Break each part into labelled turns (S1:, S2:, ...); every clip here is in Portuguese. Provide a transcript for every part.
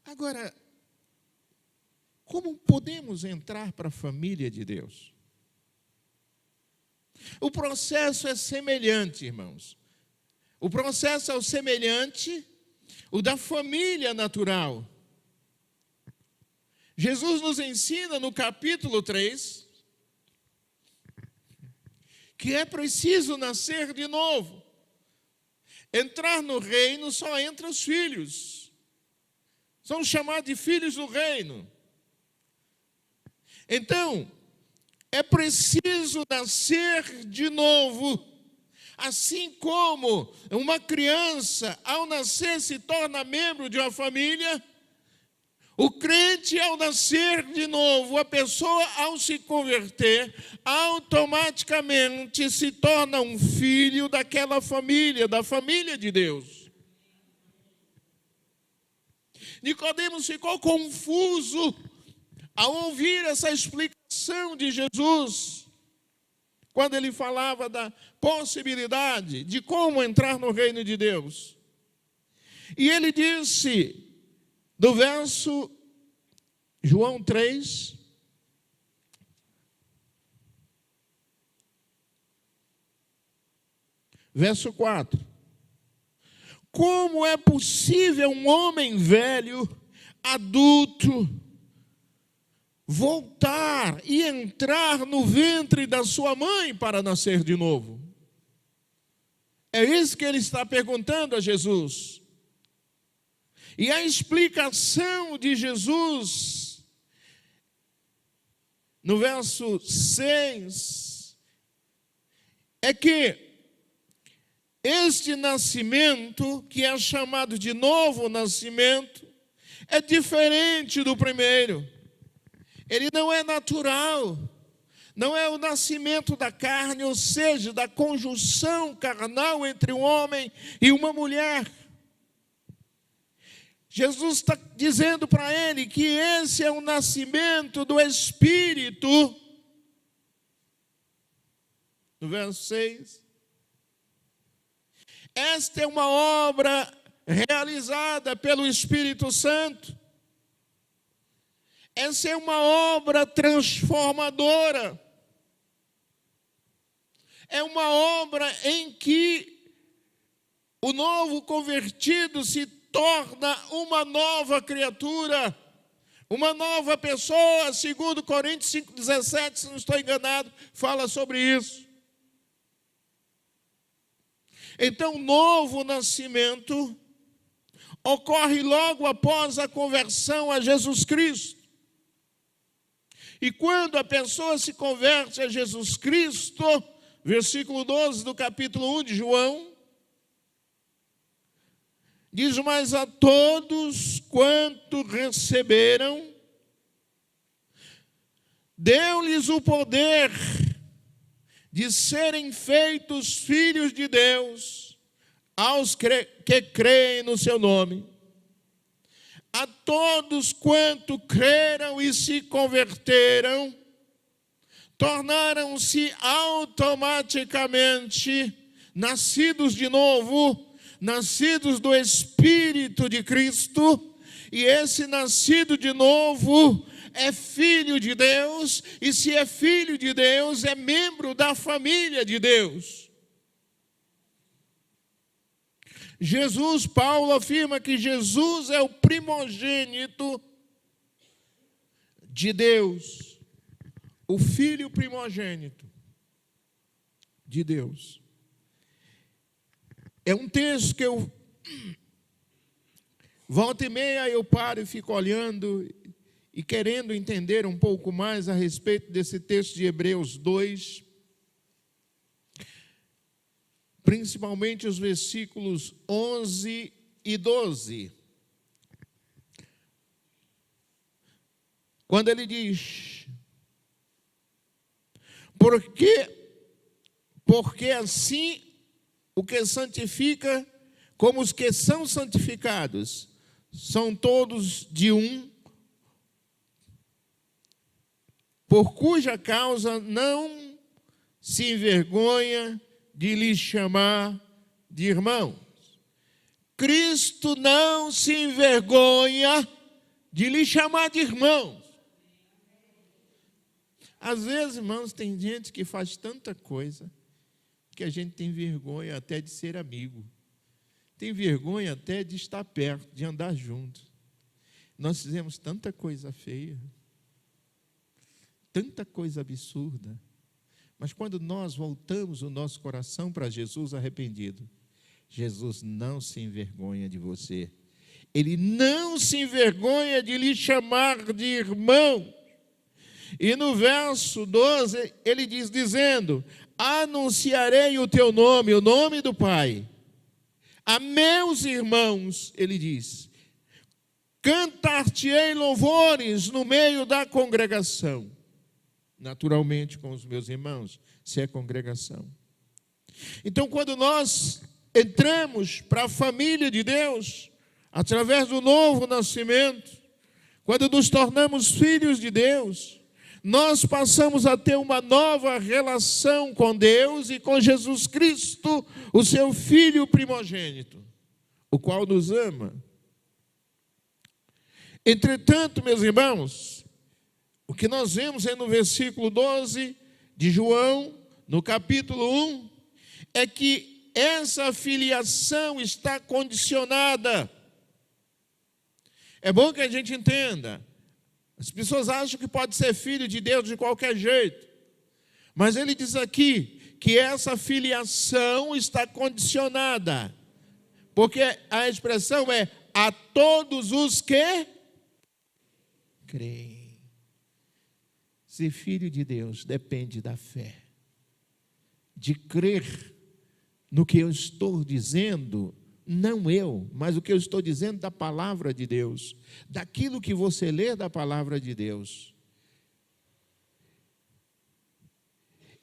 S1: Agora, como podemos entrar para a família de Deus? O processo é semelhante, irmãos. O processo é o semelhante, o da família natural. Jesus nos ensina no capítulo 3 que é preciso nascer de novo. Entrar no reino só entra os filhos. São chamados de filhos do reino. Então, é preciso nascer de novo. Assim como uma criança, ao nascer, se torna membro de uma família, o crente, ao nascer de novo, a pessoa, ao se converter, automaticamente se torna um filho daquela família, da família de Deus. Nicodemos ficou confuso ao ouvir essa explicação de Jesus, quando ele falava da possibilidade de como entrar no reino de Deus. E ele disse, do verso João 3, verso 4. Como é possível um homem velho, adulto, voltar e entrar no ventre da sua mãe para nascer de novo? É isso que ele está perguntando a Jesus. E a explicação de Jesus, no verso 6, é que este nascimento, que é chamado de novo nascimento, é diferente do primeiro. Ele não é natural, não é o nascimento da carne, ou seja, da conjunção carnal entre um homem e uma mulher. Jesus está dizendo para ele que esse é o nascimento do Espírito. No verso 6. Esta é uma obra realizada pelo Espírito Santo. Essa é uma obra transformadora. É uma obra em que o novo convertido se torna uma nova criatura, uma nova pessoa, segundo Coríntios 5,17, se não estou enganado, fala sobre isso. Então, o novo nascimento ocorre logo após a conversão a Jesus Cristo. E quando a pessoa se converte a Jesus Cristo, versículo 12 do capítulo 1 de João, diz, mas a todos quanto receberam, deu-lhes o poder de serem feitos filhos de Deus, aos que creem no seu nome. A todos quanto creram e se converteram, tornaram-se automaticamente nascidos de novo, nascidos do Espírito de Cristo, e esse nascido de novo é filho de Deus, e se é filho de Deus, é membro da família de Deus. Paulo afirma que Jesus é o primogênito de Deus, o filho primogênito de Deus. É um texto que eu, volta e meia, eu paro e fico olhando e querendo entender um pouco mais a respeito desse texto de Hebreus 2, principalmente os versículos 11 e 12. Quando ele diz, porque assim o que santifica, como os que são santificados, são todos de um, por cuja causa não se envergonha de lhes chamar de irmãos. Cristo não se envergonha de lhe chamar de irmão. Às vezes, irmãos, tem gente que faz tanta coisa que a gente tem vergonha até de ser amigo. Tem vergonha até de estar perto, de andar junto. Nós fizemos tanta coisa feia, tanta coisa absurda. Mas quando nós voltamos o nosso coração para Jesus arrependido, Jesus não se envergonha de você. Ele não se envergonha de lhe chamar de irmão. E no verso 12, ele diz, dizendo, anunciarei o teu nome, o nome do Pai, a meus irmãos, ele diz, cantar-te-ei louvores no meio da congregação. Naturalmente com os meus irmãos, se é congregação. Então, quando nós entramos para a família de Deus, através do novo nascimento, quando nos tornamos filhos de Deus, nós passamos a ter uma nova relação com Deus e com Jesus Cristo, o seu Filho primogênito, o qual nos ama. Entretanto, meus irmãos, o que nós vemos é no versículo 12 de João, no capítulo 1, é que essa filiação está condicionada. É bom que a gente entenda. As pessoas acham que pode ser filho de Deus de qualquer jeito. Mas ele diz aqui que essa filiação está condicionada. Porque a expressão é a todos os que creem. Ser filho de Deus depende da fé. De crer no que eu estou dizendo, não eu, mas o que eu estou dizendo da palavra de Deus, daquilo que você lê da palavra de Deus.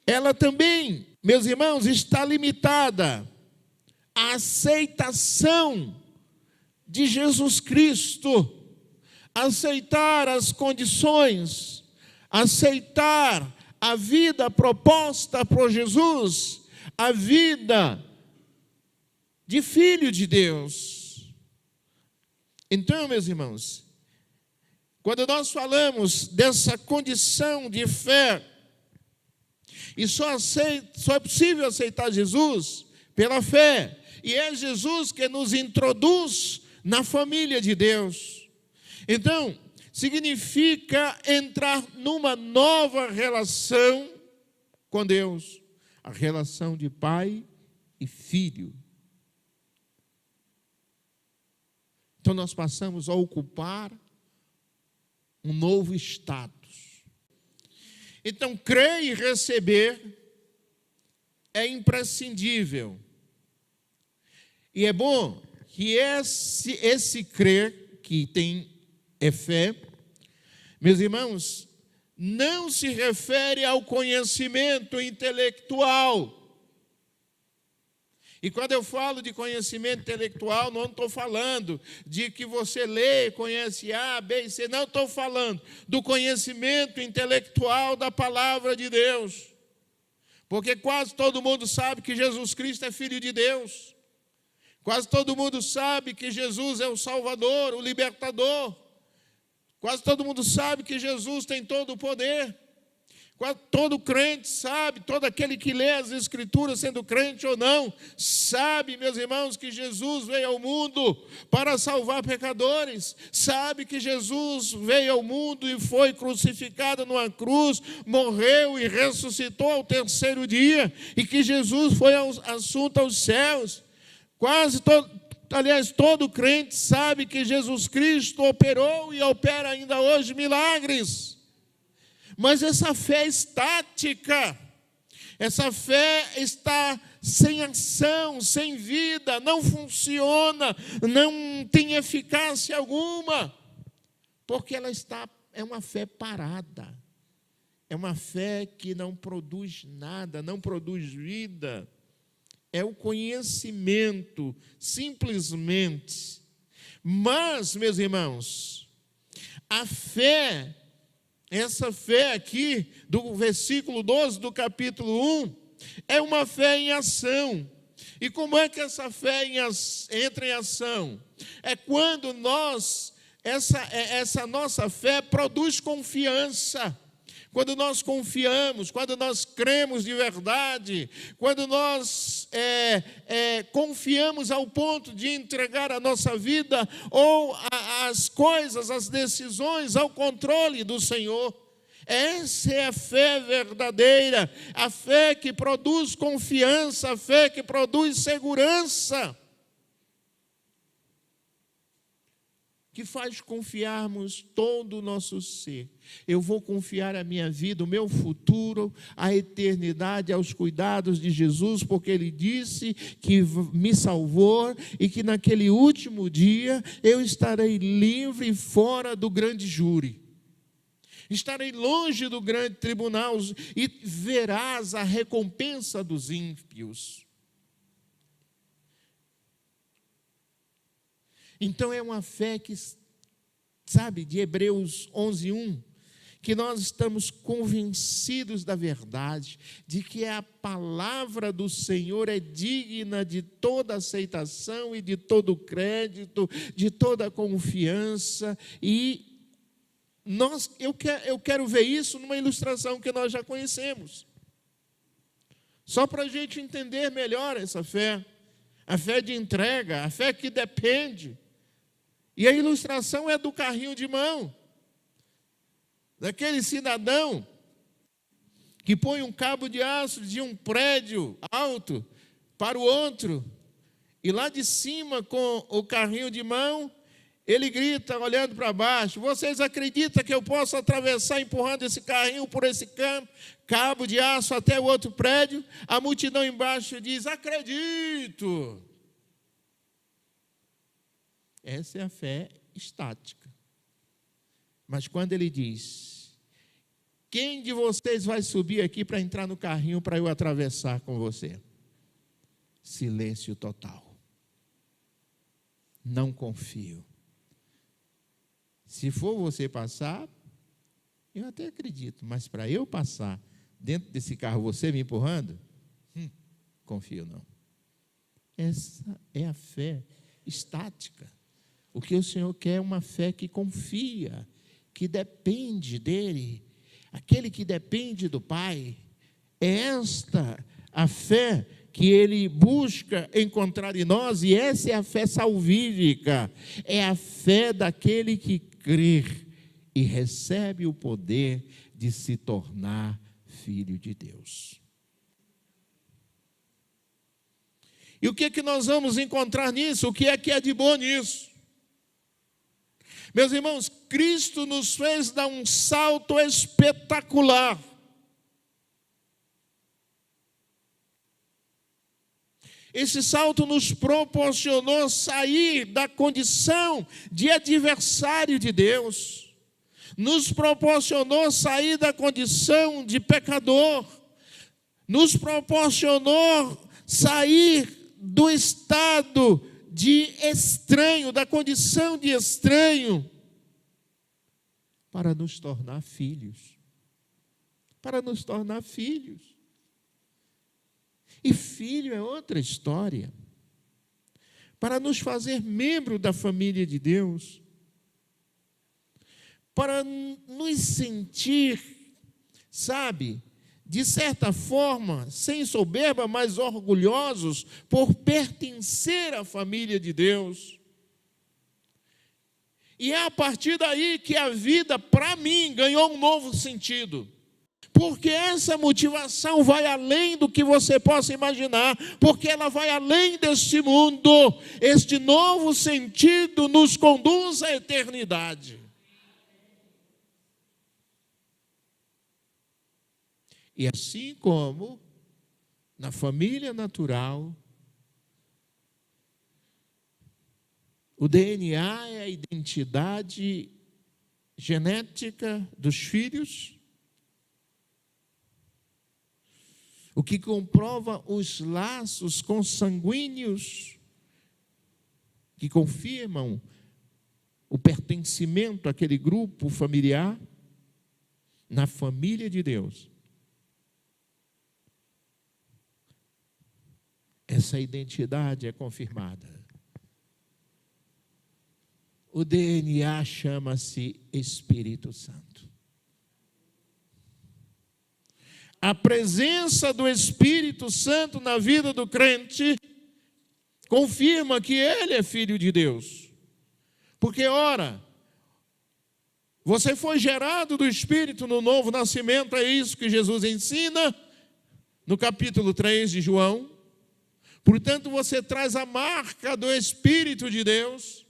S1: Ela também, meus irmãos, está limitada à aceitação de Jesus Cristo, aceitar as condições, aceitar a vida proposta por Jesus, a vida de filho de Deus. Então, meus irmãos, quando nós falamos dessa condição de fé, e só é possível aceitar Jesus pela fé, e é Jesus que nos introduz na família de Deus. Então, significa entrar numa nova relação com Deus, a relação de pai e filho. Então nós passamos a ocupar um novo status. Então crer e receber é imprescindível. E é bom que esse crer, que é fé, meus irmãos, não se refere ao conhecimento intelectual. E quando eu falo de conhecimento intelectual, não estou falando de que você lê, conhece A, B e C. Não estou falando do conhecimento intelectual da palavra de Deus. Porque quase todo mundo sabe que Jesus Cristo é Filho de Deus. Quase todo mundo sabe que Jesus é o Salvador, o Libertador. Quase todo mundo sabe que Jesus tem todo o poder. Todo crente sabe, todo aquele que lê as Escrituras, sendo crente ou não, sabe, meus irmãos, que Jesus veio ao mundo para salvar pecadores, sabe que Jesus veio ao mundo e foi crucificado numa cruz, morreu e ressuscitou ao terceiro dia, e que Jesus foi assunto aos céus. Todo crente sabe que Jesus Cristo operou e opera ainda hoje milagres. Mas essa fé é estática, essa fé está sem ação, sem vida, não funciona, não tem eficácia alguma, porque é uma fé parada, é uma fé que não produz nada, não produz vida, é o conhecimento, simplesmente. Mas, meus irmãos, a fé, essa fé aqui, do versículo 12 do capítulo 1, é uma fé em ação. E como é que essa fé entra em ação? É quando nós essa nossa fé produz confiança. Quando nós confiamos, quando nós cremos de verdade, quando nós confiamos ao ponto de entregar a nossa vida ou as coisas, as decisões ao controle do Senhor. Essa é a fé verdadeira, a fé que produz confiança, a fé que produz segurança, que faz confiarmos todo o nosso ser. Eu vou confiar a minha vida, o meu futuro, a eternidade aos cuidados de Jesus, porque Ele disse que me salvou e que naquele último dia eu estarei livre fora do grande júri. Estarei longe do grande tribunal e verás a recompensa dos ímpios. Então é uma fé que, sabe, de Hebreus 11:1, que nós estamos convencidos da verdade, de que a palavra do Senhor é digna de toda aceitação e de todo crédito, de toda confiança, e eu quero ver isso numa ilustração que nós já conhecemos. Só para a gente entender melhor essa fé, a fé de entrega, a fé que depende. E a ilustração é do carrinho de mão, daquele cidadão que põe um cabo de aço de um prédio alto para o outro, e lá de cima, com o carrinho de mão, ele grita, olhando para baixo: vocês acreditam que eu posso atravessar empurrando esse carrinho por esse cabo de aço até o outro prédio? A multidão embaixo diz: acredito. Essa é a fé estática. Mas quando ele diz: quem de vocês vai subir aqui para entrar no carrinho para eu atravessar com você? Silêncio total. Não confio. Se for você passar, eu até acredito, mas para eu passar dentro desse carro, você me empurrando, confio não. Essa é a fé estática. O que o Senhor quer é uma fé que confia, que depende dEle. Aquele que depende do Pai. É esta a fé que Ele busca encontrar em nós, e essa é a fé salvífica. É a fé daquele que crê e recebe o poder de se tornar filho de Deus. E o que é que nós vamos encontrar nisso? O que é de bom nisso? Meus irmãos, Cristo nos fez dar um salto espetacular. Esse salto nos proporcionou sair da condição de adversário de Deus. Nos proporcionou sair da condição de pecador. Nos proporcionou sair do estado de estranho, da condição de estranho, para nos tornar filhos. Para nos tornar filhos. E filho é outra história. Para nos fazer membro da família de Deus. Para nos sentir, sabe, de certa forma, sem soberba, mas orgulhosos por pertencer à família de Deus. E é a partir daí que a vida, para mim, ganhou um novo sentido. Porque essa motivação vai além do que você possa imaginar, porque ela vai além deste mundo. Este novo sentido nos conduz à eternidade. E assim como na família natural, o DNA é a identidade genética dos filhos, o que comprova os laços consanguíneos que confirmam o pertencimento àquele grupo familiar. Na família de Deus, essa identidade é confirmada. o DNA chama-se Espírito Santo. A presença do Espírito Santo na vida do crente confirma que ele é filho de Deus. Porque, ora, você foi gerado do Espírito no novo nascimento, é isso que Jesus ensina no capítulo 3 de João. Portanto, você traz a marca do Espírito de Deus.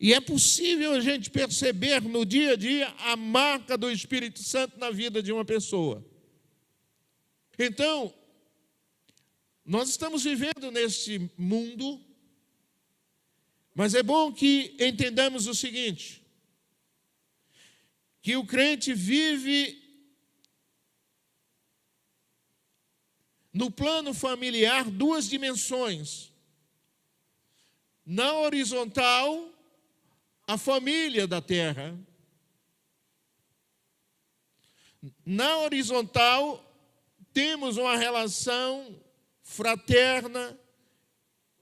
S1: E é possível a gente perceber no dia a dia a marca do Espírito Santo na vida de uma pessoa. Então, nós estamos vivendo neste mundo, mas é bom que entendamos o seguinte, que o crente vive no plano familiar duas dimensões. Na horizontal, a família da terra. Na horizontal, temos uma relação fraterna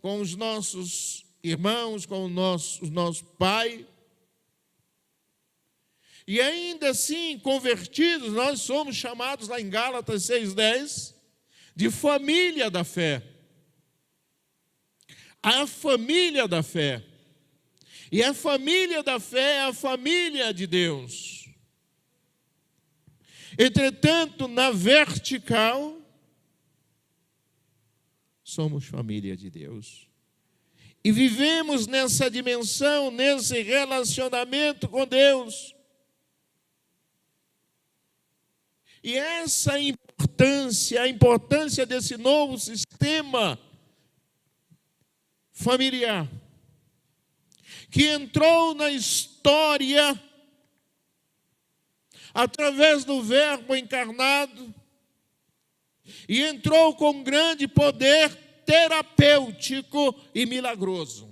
S1: com os nossos irmãos, com o nosso pai. E ainda assim, convertidos, nós somos chamados lá em Gálatas 6,10 de família da fé. A família da fé. E a família da fé é a família de Deus. Entretanto, na vertical, somos família de Deus. E vivemos nessa dimensão, nesse relacionamento com Deus. E essa a importância desse novo sistema familiar, que entrou na história através do Verbo encarnado e entrou com grande poder terapêutico e milagroso.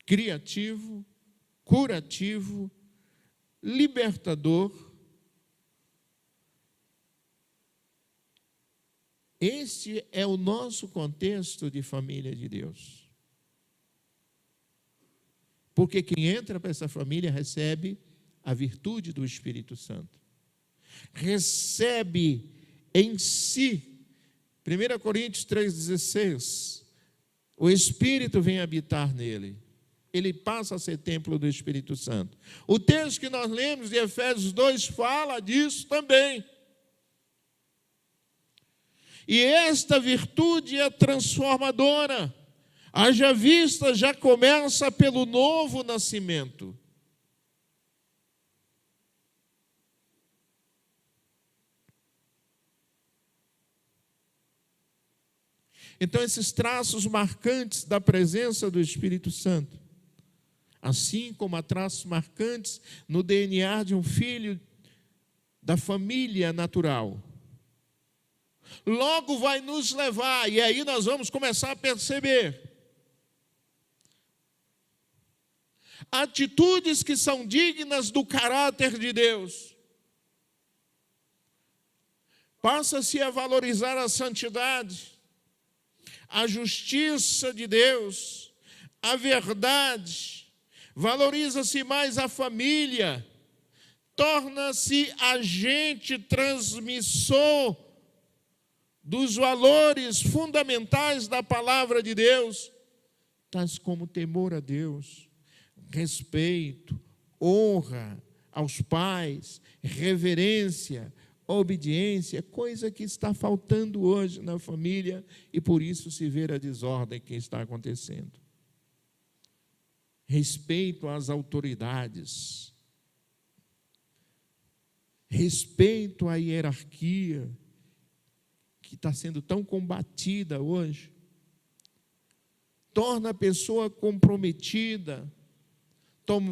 S1: Criativo, curativo, libertador. Este é o nosso contexto de família de Deus. Porque quem entra para essa família recebe a virtude do Espírito Santo. Recebe em si, 1 Coríntios 3,16, o Espírito vem habitar nele. Ele passa a ser templo do Espírito Santo. O texto que nós lemos de Efésios 2 fala disso também. E esta virtude é transformadora. Haja vista, já começa pelo novo nascimento. Então, esses traços marcantes da presença do Espírito Santo, assim como há traços marcantes no DNA de um filho da família natural, logo vai nos levar, e aí nós vamos começar a perceber atitudes que são dignas do caráter de Deus. Passa-se a valorizar a santidade, a justiça de Deus, a verdade, valoriza-se mais a família, torna-se agente transmissor dos valores fundamentais da palavra de Deus, tais como temor a Deus, respeito, honra aos pais, reverência, obediência, coisa que está faltando hoje na família e por isso se vê a desordem que está acontecendo. Respeito às autoridades, respeito à hierarquia, que está sendo tão combatida hoje, torna a pessoa comprometida,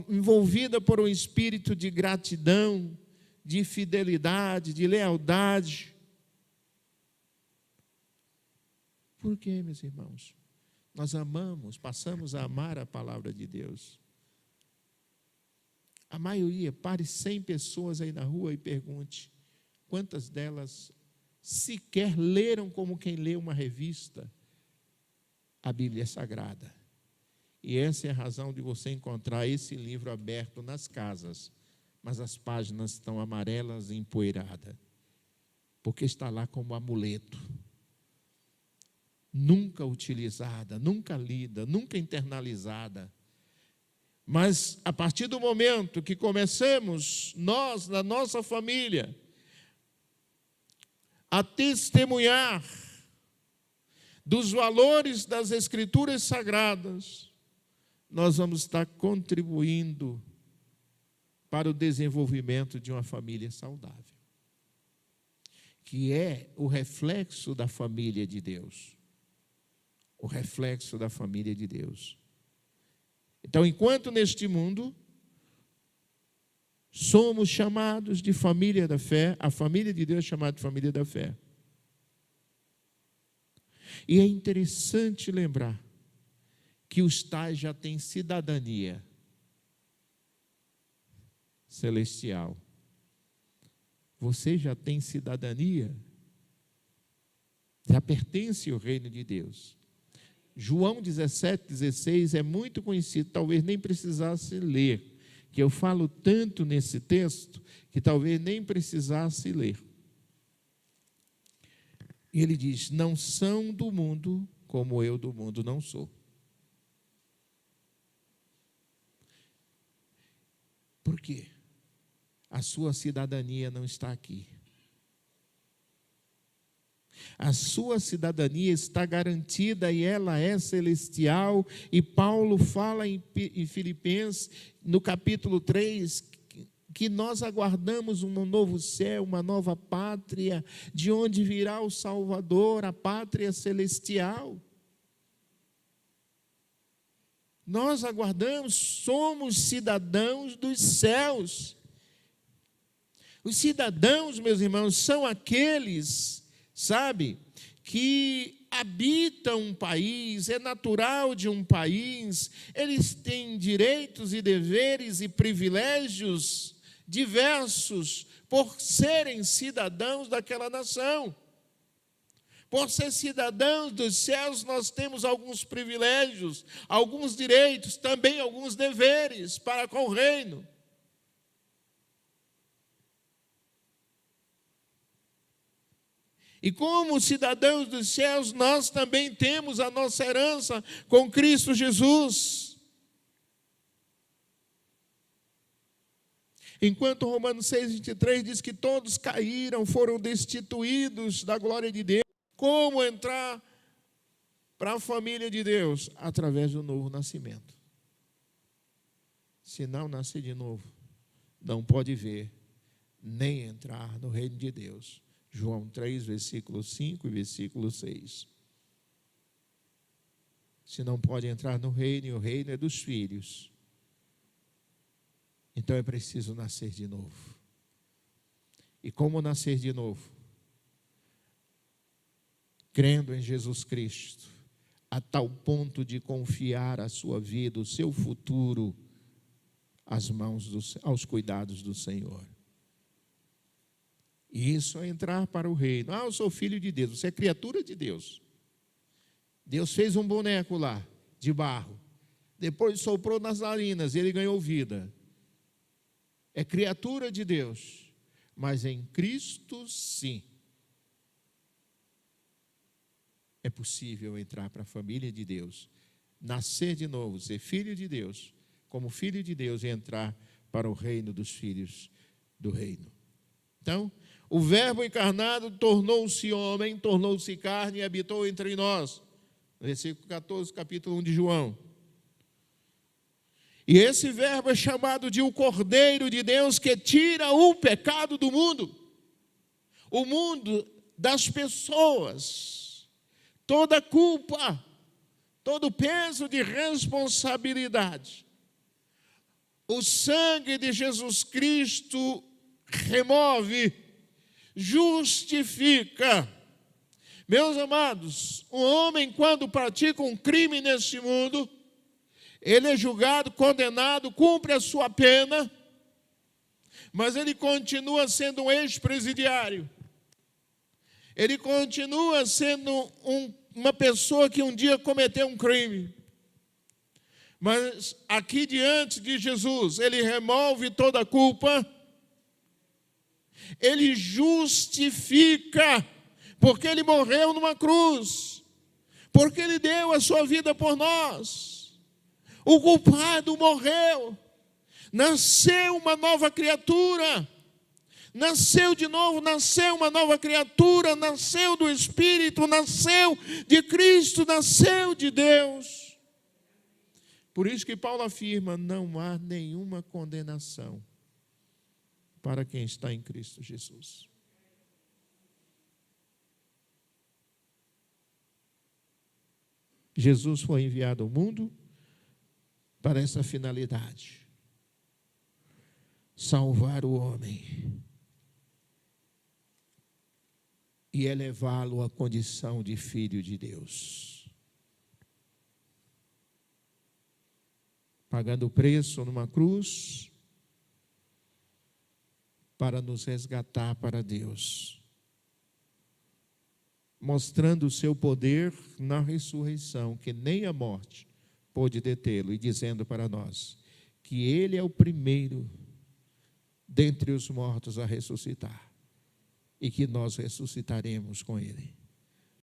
S1: envolvida por um espírito de gratidão, de fidelidade, de lealdade. Por quê, meus irmãos? Nós amamos, passamos a amar a palavra de Deus. A maioria, pare 100 pessoas aí na rua e pergunte quantas delas sequer leram como quem lê uma revista a Bíblia Sagrada. E essa é a razão de você encontrar esse livro aberto nas casas, mas as páginas estão amarelas e empoeiradas, porque está lá como amuleto. Nunca utilizada, nunca lida, nunca internalizada. Mas a partir do momento que começamos, nós, na nossa família, a testemunhar dos valores das Escrituras Sagradas, nós vamos estar contribuindo para o desenvolvimento de uma família saudável, que é o reflexo da família de Deus. O reflexo da família de Deus. Então, enquanto neste mundo somos chamados de família da fé, a família de Deus é chamada de família da fé. E é interessante lembrar que os tais já têm cidadania celestial. Você já tem cidadania? Já pertence ao reino de Deus. João 17:16 é muito conhecido, talvez nem precisasse ler, que eu falo tanto nesse texto, que talvez nem precisasse ler. E ele diz: não são do mundo, como eu do mundo não sou. Por quê? A sua cidadania não está aqui. A sua cidadania está garantida e ela é celestial. E Paulo fala em Filipenses, no capítulo 3, que nós aguardamos um novo céu, uma nova pátria, de onde virá o Salvador, a pátria celestial. Nós aguardamos, somos cidadãos dos céus. Os cidadãos, meus irmãos, são aqueles, sabe, que habitam um país, é natural de um país, eles têm direitos e deveres e privilégios diversos por serem cidadãos daquela nação. Por ser cidadãos dos céus, nós temos alguns privilégios, alguns direitos, também alguns deveres para com o reino. E como cidadãos dos céus, nós também temos a nossa herança com Cristo Jesus. Enquanto Romanos 6:23 diz que todos caíram, foram destituídos da glória de Deus. Como entrar para a família de Deus? Através do novo nascimento. Se não nascer de novo, não pode ver, nem entrar no reino de Deus. João 3, versículo 5 e versículo 6. Se não pode entrar no reino, e o reino é dos filhos, então é preciso nascer de novo. E como nascer de novo? Crendo em Jesus Cristo, a tal ponto de confiar a sua vida, o seu futuro, aos cuidados do Senhor. E isso é entrar para o reino. Eu sou filho de Deus. Você é criatura de Deus. Deus fez um boneco lá, de barro. Depois soprou nas narinas e ele ganhou vida. É criatura de Deus. Mas em Cristo, sim, é possível entrar para a família de Deus, nascer de novo, ser filho de Deus, como filho de Deus, e entrar para o reino dos filhos do reino. Então, o Verbo encarnado tornou-se homem, tornou-se carne e habitou entre nós. Versículo 14, capítulo 1 de João. E esse Verbo é chamado de o Cordeiro de Deus que tira o pecado do mundo. O mundo das pessoas. Toda culpa, todo peso de responsabilidade. O sangue de Jesus Cristo remove, justifica. Meus amados, um homem, quando pratica um crime neste mundo, ele é julgado, condenado, cumpre a sua pena, mas ele continua sendo um ex-presidiário. Ele continua sendo uma pessoa que um dia cometeu um crime. Mas aqui diante de Jesus, ele remove toda a culpa. Ele justifica, porque ele morreu numa cruz, porque ele deu a sua vida por nós. O culpado morreu, nasceu uma nova criatura, nasceu de novo, nasceu uma nova criatura, nasceu do Espírito, nasceu de Cristo, nasceu de Deus. Por isso que Paulo afirma: não há nenhuma condenação para quem está em Cristo Jesus. Jesus foi enviado ao mundo para essa finalidade: salvar o homem e elevá-lo à condição de filho de Deus, pagando o preço numa cruz para nos resgatar para Deus, mostrando o seu poder na ressurreição, que nem a morte pôde detê-lo, e dizendo para nós que ele é o primeiro dentre os mortos a ressuscitar, e que nós ressuscitaremos com ele.